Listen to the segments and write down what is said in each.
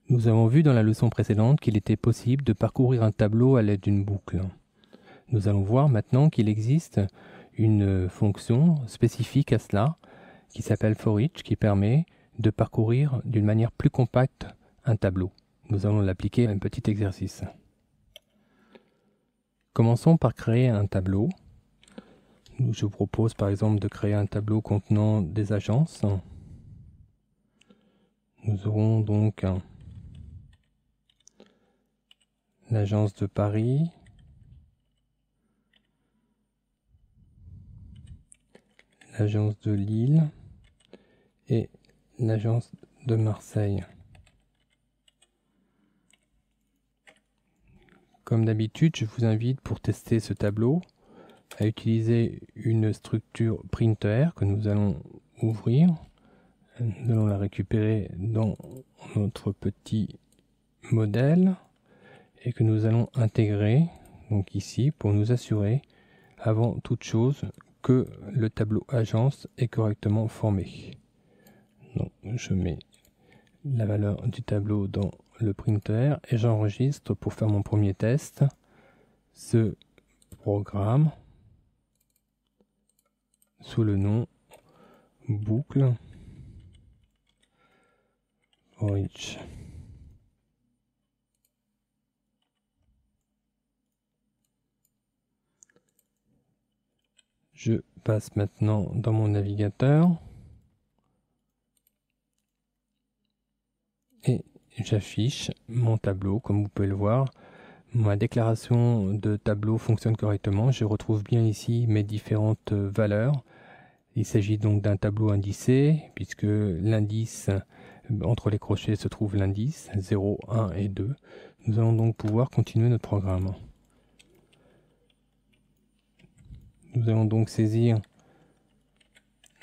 Nous avons vu dans la leçon précédente qu'il était possible de parcourir un tableau à l'aide d'une boucle. Nous allons voir maintenant qu'il existe une fonction spécifique à cela qui s'appelle forEach, qui permet de parcourir d'une manière plus compacte un tableau. Nous allons l'appliquer à un petit exercice. Commençons par créer un tableau. Je vous propose par exemple de créer un tableau contenant des agences. Nous aurons donc l'agence de Paris, l'agence de Lille et l'agence de Marseille. Comme d'habitude, je vous invite pour tester ce tableau à utiliser une structure printer que nous allons ouvrir. Nous allons la récupérer dans notre petit modèle et que nous allons intégrer donc ici pour nous assurer avant toute chose que le tableau agence est correctement formé. Donc, je mets la valeur du tableau dans le printer et j'enregistre pour faire mon premier test ce programme sous le nom boucle forEach. Je passe maintenant dans mon navigateur et j'affiche mon tableau. Comme vous pouvez le voir, ma déclaration de tableau fonctionne correctement. Je retrouve bien ici mes différentes valeurs. Il s'agit donc d'un tableau indicé, puisque l'indice, entre les crochets se trouve l'indice 0, 1 et 2. Nous allons donc pouvoir continuer notre programme. Nous allons donc saisir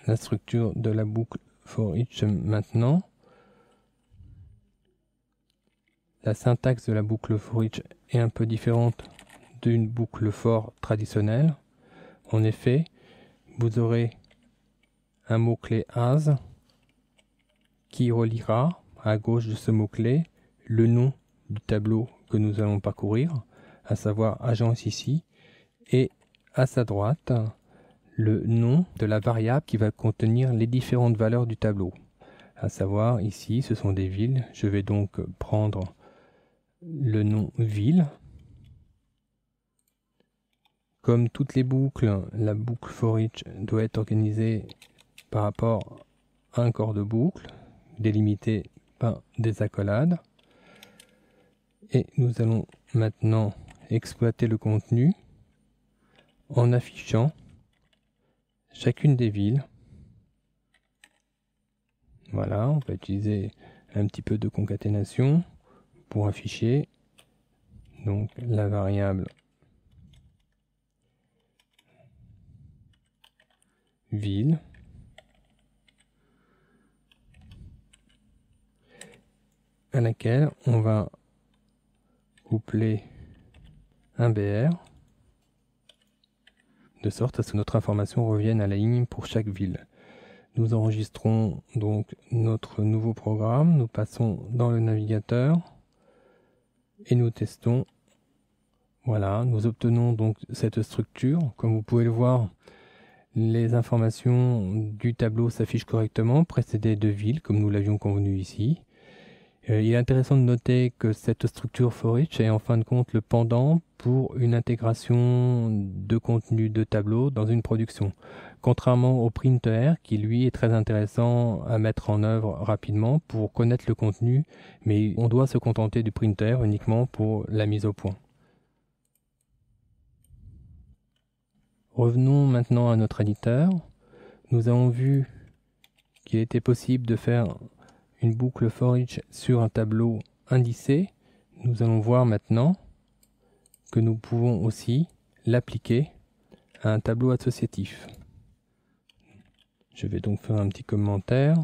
la structure de la boucle forEach maintenant. La syntaxe de la boucle forEach est un peu différente d'une boucle for traditionnelle. En effet, vous aurez un mot-clé as qui reliera à gauche de ce mot-clé le nom du tableau que nous allons parcourir, à savoir agence ici, et à sa droite le nom de la variable qui va contenir les différentes valeurs du tableau. À savoir ici ce sont des villes. Je vais donc prendre le nom ville. Comme toutes les boucles, la boucle forEach doit être organisée par rapport à un corps de boucle, délimité par des accolades. Et nous allons maintenant exploiter le contenu en affichant chacune des villes. Voilà, on va utiliser un petit peu de concaténation pour afficher donc la variable ville à laquelle on va coupler un BR de sorte à ce que notre information revienne à la ligne pour chaque ville. Nous enregistrons donc notre nouveau programme, nous passons dans le navigateur et nous testons. Voilà, nous obtenons donc cette structure. Comme vous pouvez le voir, les informations du tableau s'affichent correctement, précédées de villes, comme nous l'avions convenu ici. Il est intéressant de noter que cette structure forEach est en fin de compte le pendant pour une intégration de contenu de tableau dans une production. Contrairement au printer, qui lui est très intéressant à mettre en œuvre rapidement pour connaître le contenu, mais on doit se contenter du printer uniquement pour la mise au point. Revenons maintenant à notre éditeur. Nous avons vu qu'il était possible de faire une boucle forEach sur un tableau indicé. Nous allons voir maintenant que nous pouvons aussi l'appliquer à un tableau associatif. Je vais donc faire un petit commentaire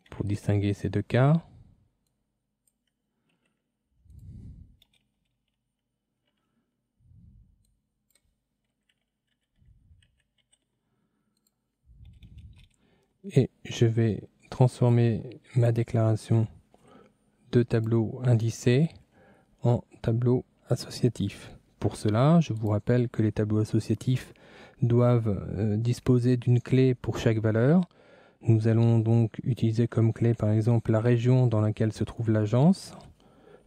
pour distinguer ces deux cas. Et je vais transformer ma déclaration de tableau indicé en tableau associatif. Pour cela, je vous rappelle que les tableaux associatifs doivent disposer d'une clé pour chaque valeur. Nous allons donc utiliser comme clé par exemple la région dans laquelle se trouve l'agence.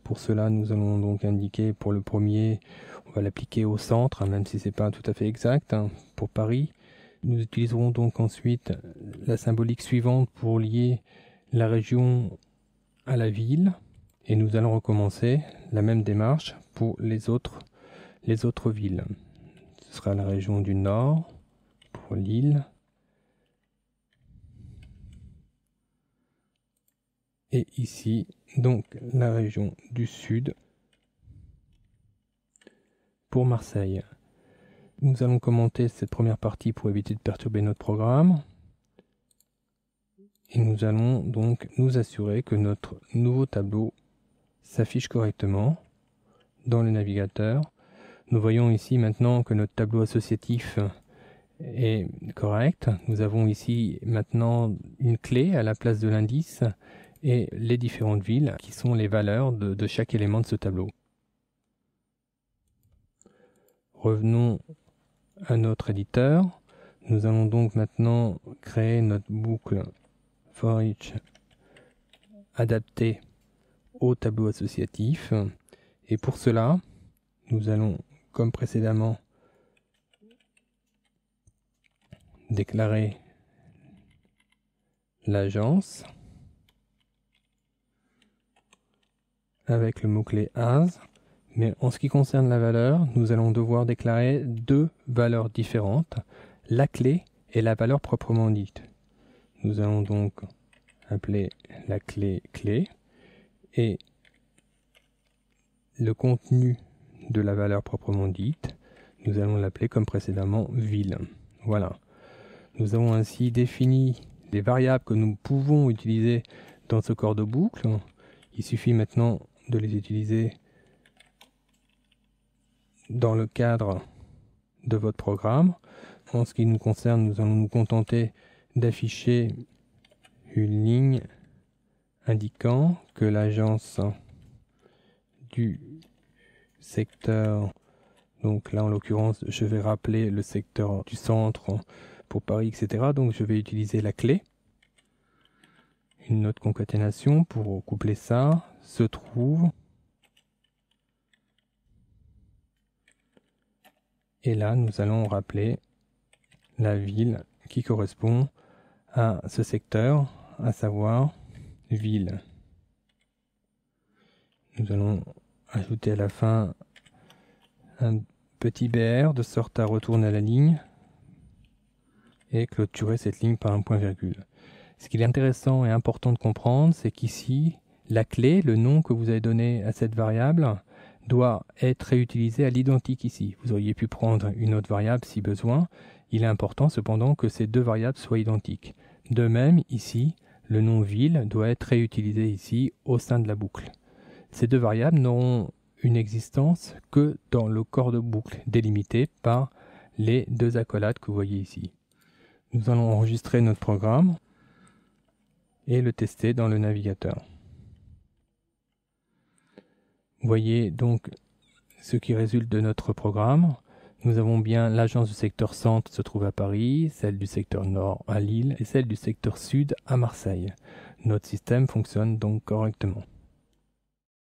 Pour cela, nous allons donc indiquer pour le premier, on va l'appliquer au centre, même si ce n'est pas tout à fait exact, pour Paris. Nous utiliserons donc ensuite la symbolique suivante pour lier la région à la ville. Et nous allons recommencer la même démarche pour les autres villes. Ce sera la région du Nord pour Lille. Et ici, donc, la région du Sud pour Marseille. Nous allons commenter cette première partie pour éviter de perturber notre programme. Et nous allons donc nous assurer que notre nouveau tableau s'affiche correctement dans le navigateur. Nous voyons ici maintenant que notre tableau associatif est correct. Nous avons ici maintenant une clé à la place de l'indice et les différentes villes qui sont les valeurs de chaque élément de ce tableau. Revenons à notre éditeur. Nous allons donc maintenant créer notre boucle for each adaptée au tableau associatif. Et pour cela, nous allons, comme précédemment, déclarer l'agence avec le mot-clé as. Mais en ce qui concerne la valeur, nous allons devoir déclarer deux valeurs différentes, la clé et la valeur proprement dite. Nous allons donc appeler la clé clé et le contenu de la valeur proprement dite, nous allons l'appeler comme précédemment ville. Voilà. Nous avons ainsi défini les variables que nous pouvons utiliser dans ce corps de boucle. Il suffit maintenant de les utiliser dans le cadre de votre programme. En ce qui nous concerne, nous allons nous contenter d'afficher une ligne indiquant que l'agence du secteur, donc là en l'occurrence je vais rappeler le secteur du centre pour Paris, etc. Donc je vais utiliser la clé, une note concaténation pour coupler ça, se trouve, et là nous allons rappeler la ville qui correspond à ce secteur, à savoir ville. Nous allons ajouter à la fin un petit BR de sorte à retourner à la ligne et clôturer cette ligne par un point-virgule. Ce qu'il est intéressant et important de comprendre, c'est qu'ici, la clé, le nom que vous avez donné à cette variable, doit être réutilisé à l'identique ici. Vous auriez pu prendre une autre variable si besoin. Il est important cependant que ces deux variables soient identiques. De même, ici, le nom ville doit être réutilisé ici au sein de la boucle. Ces deux variables n'auront une existence que dans le corps de boucle délimité par les deux accolades que vous voyez ici. Nous allons enregistrer notre programme et le tester dans le navigateur. Vous voyez donc ce qui résulte de notre programme. Nous avons bien l'agence du secteur centre se trouve à Paris, celle du secteur nord à Lille et celle du secteur sud à Marseille. Notre système fonctionne donc correctement.